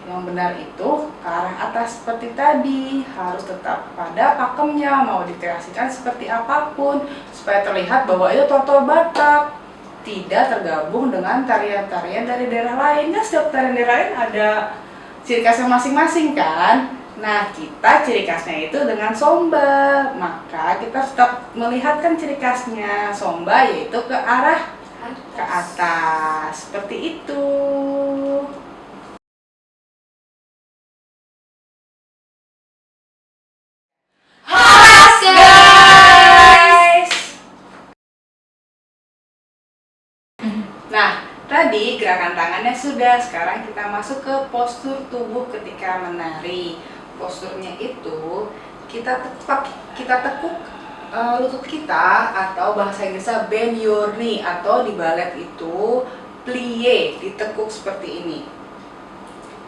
Yang benar itu ke arah atas seperti tadi, harus tetap pada pakemnya, mau dikreasikan seperti apapun, supaya terlihat bahwa itu tortor Batak, tidak tergabung dengan tarian-tarian dari daerah lain. Kan setiap tarian daerah lain ada ciri khasnya masing-masing kan. Nah, kita ciri khasnya itu dengan somba, maka kita tetap melihatkan ciri khasnya somba, yaitu ke arah ke atas, seperti itu. Has guys! Nah, tadi gerakan tangannya sudah, sekarang kita masuk ke postur tubuh ketika menari. Posturnya itu kita tekuk lutut kita, atau bahasa Inggrisnya bend your knee, atau di balet itu plie, ditekuk seperti ini.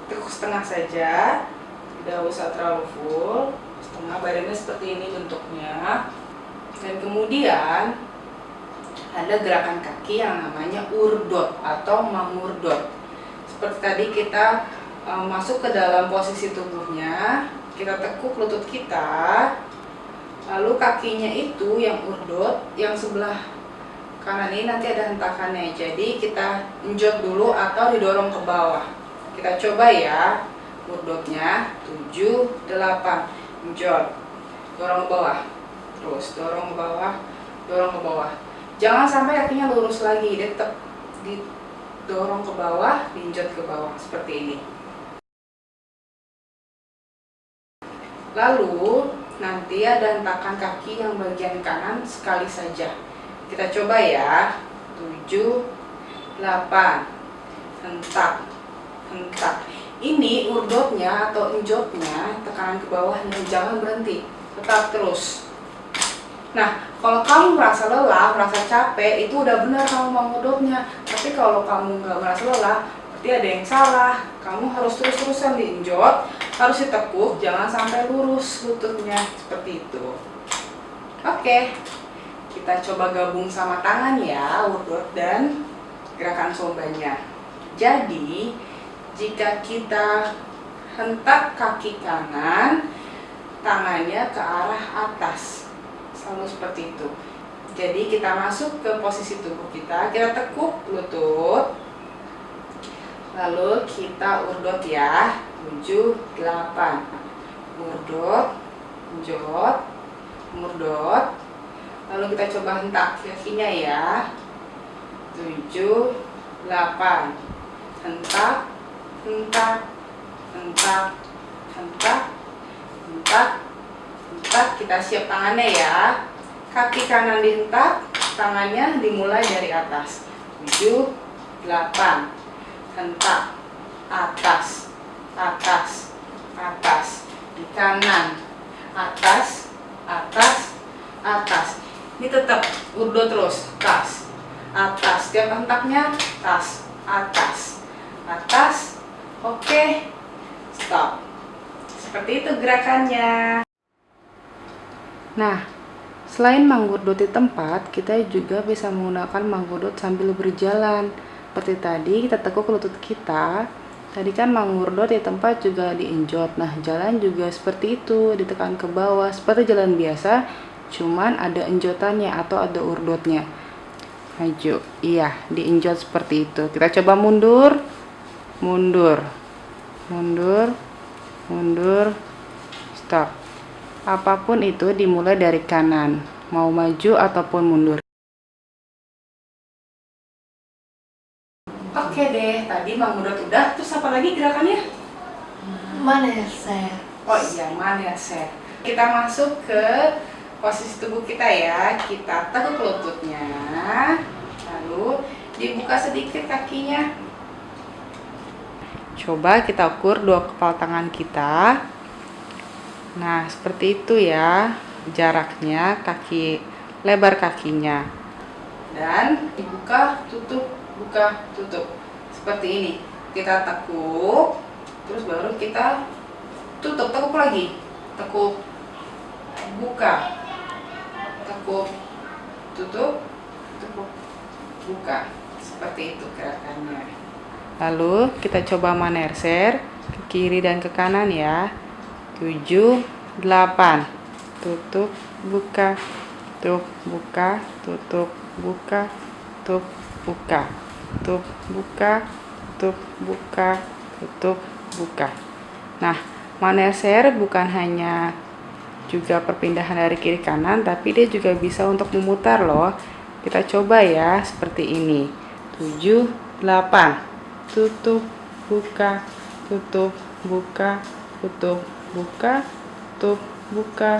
Tekuk setengah saja, tidak usah terlalu full, setengah, badannya seperti ini bentuknya. Dan kemudian ada gerakan kaki yang namanya urdot atau mangurdot. Seperti tadi kita masuk ke dalam posisi tubuhnya, kita tekuk lutut kita, lalu kakinya itu yang urdot, yang sebelah kanan ini nanti ada hentakannya, jadi kita enjot dulu atau didorong ke bawah. Kita coba ya, urdotnya 7, 8, enjot, dorong ke bawah, terus dorong ke bawah, dorong ke bawah. Jangan sampai kakinya lurus lagi, dia tetap didorong ke bawah, diinjot ke bawah, seperti ini. Lalu nanti ada hentakan kaki yang bagian kanan sekali saja. Kita coba ya, 7, 8, hentak, hentak. Ini urdotnya atau enjotnya, tekanan ke bawahnya, jangan berhenti, tetap terus. Nah, kalau kamu merasa lelah, merasa capek, itu udah benar kamu mengurdotnya. Tapi kalau kamu nggak merasa lelah, berarti ada yang salah. Kamu harus terus-terusan diinjot, harus ditekuk, jangan sampai lurus lututnya, seperti itu. Oke, kita coba gabung sama tangan ya, urdot dan gerakan sombanya. Jadi, jika kita hentak kaki kanan, tangannya ke arah atas, selalu seperti itu. Jadi kita masuk ke posisi tubuh kita tekuk lutut, lalu kita urdot ya, 7, 8, urdot, enjot, urdot, lalu kita coba hentak kakinya ya, 7, 8, hentak, hentak, hentak, hentak, hentak, hentak. Kita siap tangannya ya, kaki kanan dihentak, tangannya dimulai dari atas, 7, 8, hentak, atas, atas, atas, di kanan, atas, atas, atas. Ini tetap urdot terus, tas, atas, setiap hentaknya tas, atas, atas. Oke, stop. Seperti itu gerakannya. Nah, selain mangurdot di tempat, kita juga bisa menggunakan mangurdot sambil berjalan. Seperti tadi kita tekuk lutut kita. Tadi kan mangurdot di tempat juga diinjot. Nah, jalan juga seperti itu, ditekan ke bawah seperti jalan biasa, cuman ada enjotannya atau ada urdotnya. Maju, iya, diinjot seperti itu. Kita coba mundur, mundur, mundur, mundur, stop. Apapun itu dimulai dari kanan, mau maju ataupun mundur. Oke deh, tadi mangurdot udah, terus apa lagi gerakannya? Maneser. Oh iya, maneser. Kita masuk ke posisi tubuh kita ya, kita tekuk lututnya, lalu dibuka sedikit kakinya. Coba kita ukur dua kepala tangan kita. Nah, seperti itu ya jaraknya, kaki lebar kakinya. Dan dibuka, tutup, buka, tutup. Seperti ini. Kita tekuk, terus baru kita tutup, tekuk lagi. Tekuk, buka, tekuk, tutup, tekuk, buka. Seperti itu gerakannya. Lalu kita coba maneser. kiri dan ke kanan ya. 7, 8. Tutup, buka, tutup, buka, tutup, buka, tutup, buka, tutup, buka, tutup, buka, tutup, buka. Nah, maneser bukan hanya juga perpindahan dari kiri kanan, tapi dia juga bisa untuk memutar loh. Kita coba ya, seperti ini. 7, 8. Tutup, buka, tutup, buka, tutup, buka, tutup, buka,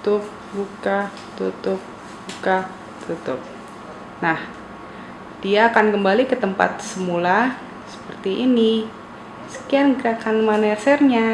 tutup, buka, tutup, buka, tutup. Nah, dia akan kembali ke tempat semula seperti ini. Sekian gerakan manesernya.